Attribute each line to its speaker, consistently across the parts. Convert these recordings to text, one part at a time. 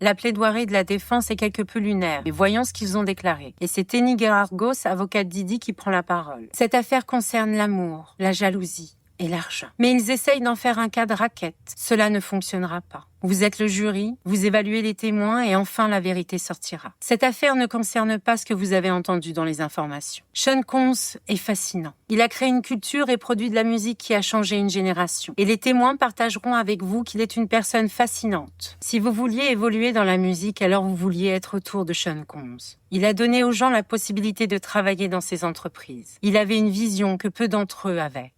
Speaker 1: La plaidoirie de la défense est quelque peu lunaire, mais voyons ce qu'ils ont déclaré. Et c'est Tenny Gerargos, avocat de Didi, qui prend la parole. Cette affaire concerne l'amour, la jalousie et l'argent. Mais ils essayent d'en faire un cas de raquette. Cela ne fonctionnera pas. Vous êtes le jury, vous évaluez les témoins et enfin la vérité sortira. Cette affaire ne concerne pas ce que vous avez entendu dans les informations. Sean Combs est fascinant. Il a créé une culture et produit de la musique qui a changé une génération. Et les témoins partageront avec vous qu'il est une personne fascinante. Si vous vouliez évoluer dans la musique, alors vous vouliez être autour de Sean Combs. Il a donné aux gens la possibilité de travailler dans ses entreprises. Il avait une vision que peu d'entre eux avaient.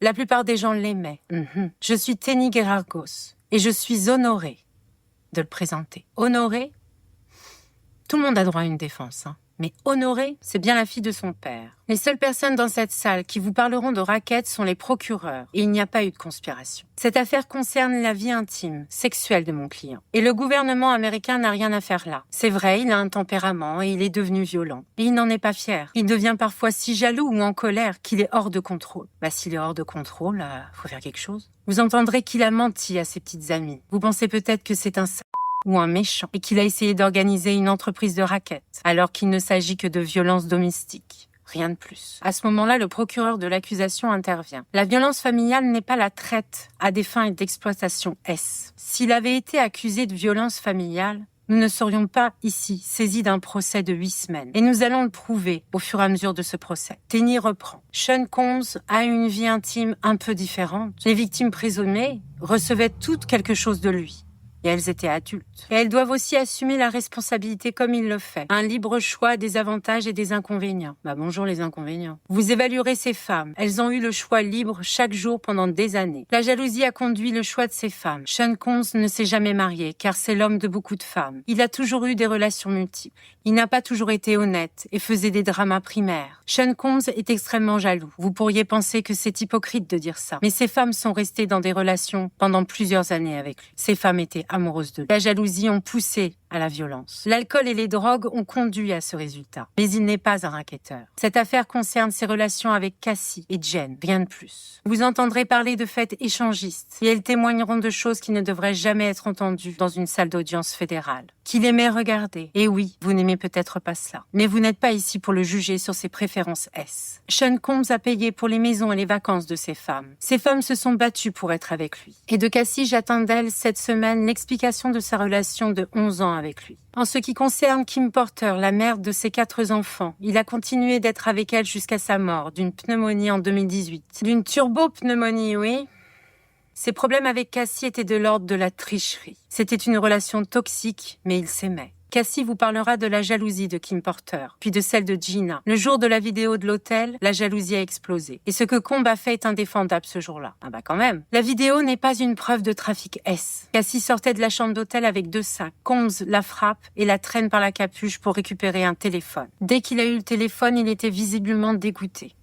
Speaker 1: La plupart des gens l'aimaient. Je suis Tenny Gerargos et je suis honorée de le présenter. Honorée? Tout le monde a droit à une défense, Mais Honorée, c'est bien la fille de son père. Les seules personnes dans cette salle qui vous parleront de raquettes sont les procureurs et il n'y a pas eu de conspiration. Cette affaire concerne la vie intime, sexuelle de mon client. Et le gouvernement américain n'a rien à faire là. C'est vrai, il a un tempérament et il est devenu violent. Et il n'en est pas fier. Il devient parfois si jaloux ou en colère qu'il est hors de contrôle. S'il est hors de contrôle, faut faire quelque chose. Vous entendrez qu'il a menti à ses petites amies. Vous pensez peut-être que c'est un ou un méchant, et qu'il a essayé d'organiser une entreprise de raquettes, alors qu'il ne s'agit que de violences domestiques. Rien de plus. À ce moment-là, le procureur de l'accusation intervient. La violence familiale n'est pas la traite à des fins d'exploitation S. S'il avait été accusé de violence familiale, nous ne serions pas ici saisis d'un procès de 8 semaines. Et nous allons le prouver au fur et à mesure de ce procès. Tenny reprend. Sean Combs a une vie intime un peu différente. Les victimes présumées recevaient toutes quelque chose de lui. Et elles étaient adultes. Et elles doivent aussi assumer la responsabilité comme il le fait. Un libre choix des avantages et des inconvénients. Bonjour les inconvénients. Vous évaluerez ces femmes. Elles ont eu le choix libre chaque jour pendant des années. La jalousie a conduit le choix de ces femmes. Sean Combs ne s'est jamais marié, car c'est l'homme de beaucoup de femmes. Il a toujours eu des relations multiples. Il n'a pas toujours été honnête et faisait des dramas primaires. Sean Combs est extrêmement jaloux. Vous pourriez penser que c'est hypocrite de dire ça. Mais ces femmes sont restées dans des relations pendant plusieurs années avec lui. Ces femmes étaient amoureuses de lui. La jalousie ont poussé à la violence. L'alcool et les drogues ont conduit à ce résultat. Mais il n'est pas un racketteur. Cette affaire concerne ses relations avec Cassie et Jen, rien de plus. Vous entendrez parler de faits échangistes et elles témoigneront de choses qui ne devraient jamais être entendues dans une salle d'audience fédérale. Qu'il aimait regarder. Et oui, vous n'aimez peut-être pas cela. Mais vous n'êtes pas ici pour le juger sur ses préférences S. Sean Combs a payé pour les maisons et les vacances de ces femmes. Ces femmes se sont battues pour être avec lui. Et de Cassie, j'attends d'elle cette semaine l'explication de sa relation de 11 ans avec lui. En ce qui concerne Kim Porter, la mère de ses 4 enfants, il a continué d'être avec elle jusqu'à sa mort, d'une pneumonie en 2018. D'une turbopneumonie, oui. Ses problèmes avec Cassie étaient de l'ordre de la tricherie. C'était une relation toxique, mais ils s'aimaient. Cassie vous parlera de la jalousie de Kim Porter, puis de celle de Gina. Le jour de la vidéo de l'hôtel, la jalousie a explosé. Et ce que Combs a fait est indéfendable ce jour-là. Quand même. La vidéo n'est pas une preuve de trafic S. Cassie sortait de la chambre d'hôtel avec 2 sacs. Combs la frappe et la traîne par la capuche pour récupérer un téléphone. Dès qu'il a eu le téléphone, il était visiblement dégoûté.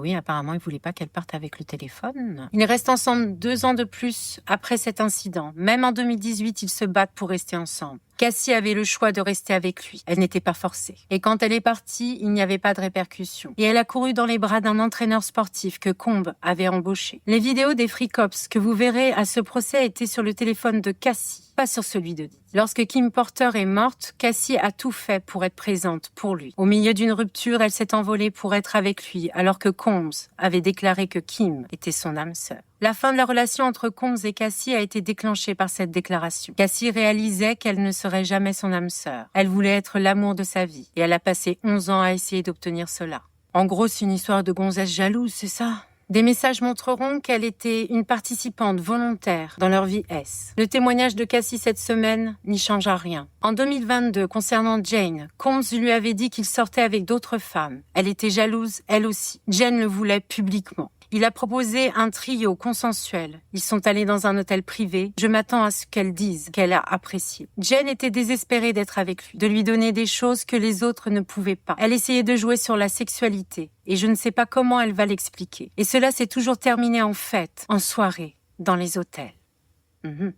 Speaker 1: Oui, apparemment, il voulait pas qu'elle parte avec le téléphone. Ils restent ensemble 2 ans de plus après cet incident. Même en 2018, ils se battent pour rester ensemble. Cassie avait le choix de rester avec lui. Elle n'était pas forcée. Et quand elle est partie, il n'y avait pas de répercussions. Et elle a couru dans les bras d'un entraîneur sportif que Combs avait embauché. Les vidéos des Free Cops que vous verrez à ce procès étaient sur le téléphone de Cassie, pas sur celui de Didi. Lorsque Kim Porter est morte, Cassie a tout fait pour être présente pour lui. Au milieu d'une rupture, elle s'est envolée pour être avec lui, alors que Combs avait déclaré que Kim était son âme sœur. La fin de la relation entre Combs et Cassie a été déclenchée par cette déclaration. Cassie réalisait qu'elle ne serait jamais son âme sœur. Elle voulait être l'amour de sa vie. Et elle a passé 11 ans à essayer d'obtenir cela. En gros, c'est une histoire de gonzesse jalouse, c'est ça ? Des messages montreront qu'elle était une participante volontaire dans leur vie S. Le témoignage de Cassie cette semaine n'y changea rien. En 2022, concernant Jane, Combs lui avait dit qu'il sortait avec d'autres femmes. Elle était jalouse, elle aussi. Jane le voulait publiquement. Il a proposé un trio consensuel. Ils sont allés dans un hôtel privé. Je m'attends à ce qu'elle dise qu'elle a apprécié. Jane était désespérée d'être avec lui, de lui donner des choses que les autres ne pouvaient pas. Elle essayait de jouer sur la sexualité et je ne sais pas comment elle va l'expliquer. Et cela s'est toujours terminé en fête, en soirée, dans les hôtels.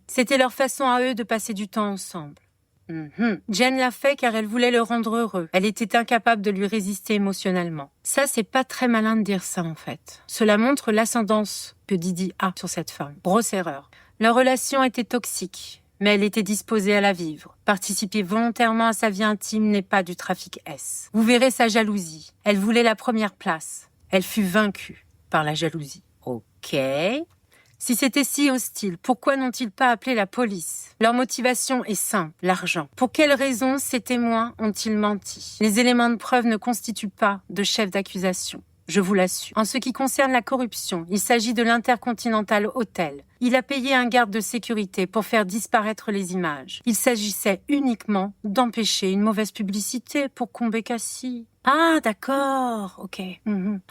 Speaker 1: C'était leur façon à eux de passer du temps ensemble. Jen l'a fait car elle voulait le rendre heureux. Elle était incapable de lui résister émotionnellement. Ça, c'est pas très malin de dire ça, en fait. Cela montre l'ascendance que Didi a sur cette femme. Grosse erreur. Leur relation était toxique, mais elle était disposée à la vivre. Participer volontairement à sa vie intime n'est pas du trafic S. Vous verrez sa jalousie. Elle voulait la première place. Elle fut vaincue par la jalousie. Ok. Si c'était si hostile, pourquoi n'ont-ils pas appelé la police? Leur motivation est simple, l'argent. Pour quelles raisons ces témoins ont-ils menti? Les éléments de preuve ne constituent pas de chef d'accusation. Je vous l'assure. En ce qui concerne la corruption, il s'agit de l'Intercontinental Hotel. Il a payé un garde de sécurité pour faire disparaître les images. Il s'agissait uniquement d'empêcher une mauvaise publicité pour Combé-Cassis. Ah, d'accord, ok.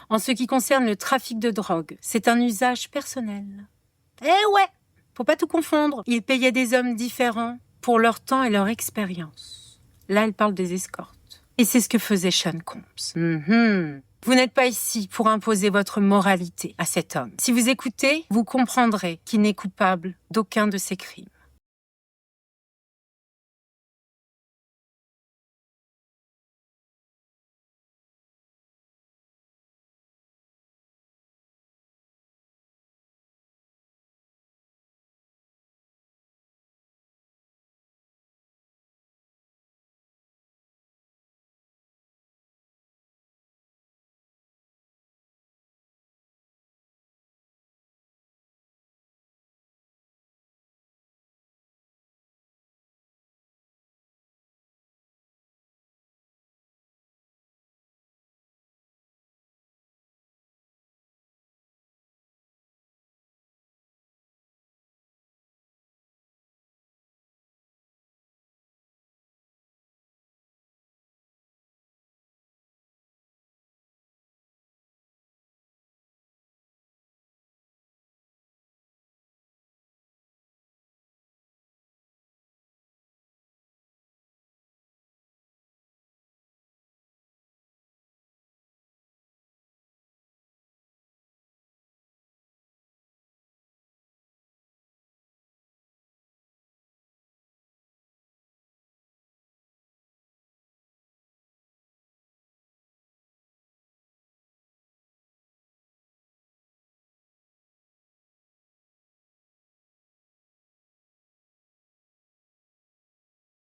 Speaker 1: En ce qui concerne le trafic de drogue, c'est un usage personnel. Eh ouais, faut pas tout confondre. Il payait des hommes différents pour leur temps et leur expérience. Là, elle parle des escortes. Et c'est ce que faisait Sean Combs. Vous n'êtes pas ici pour imposer votre moralité à cet homme. Si vous écoutez, vous comprendrez qu'il n'est coupable d'aucun de ses crimes.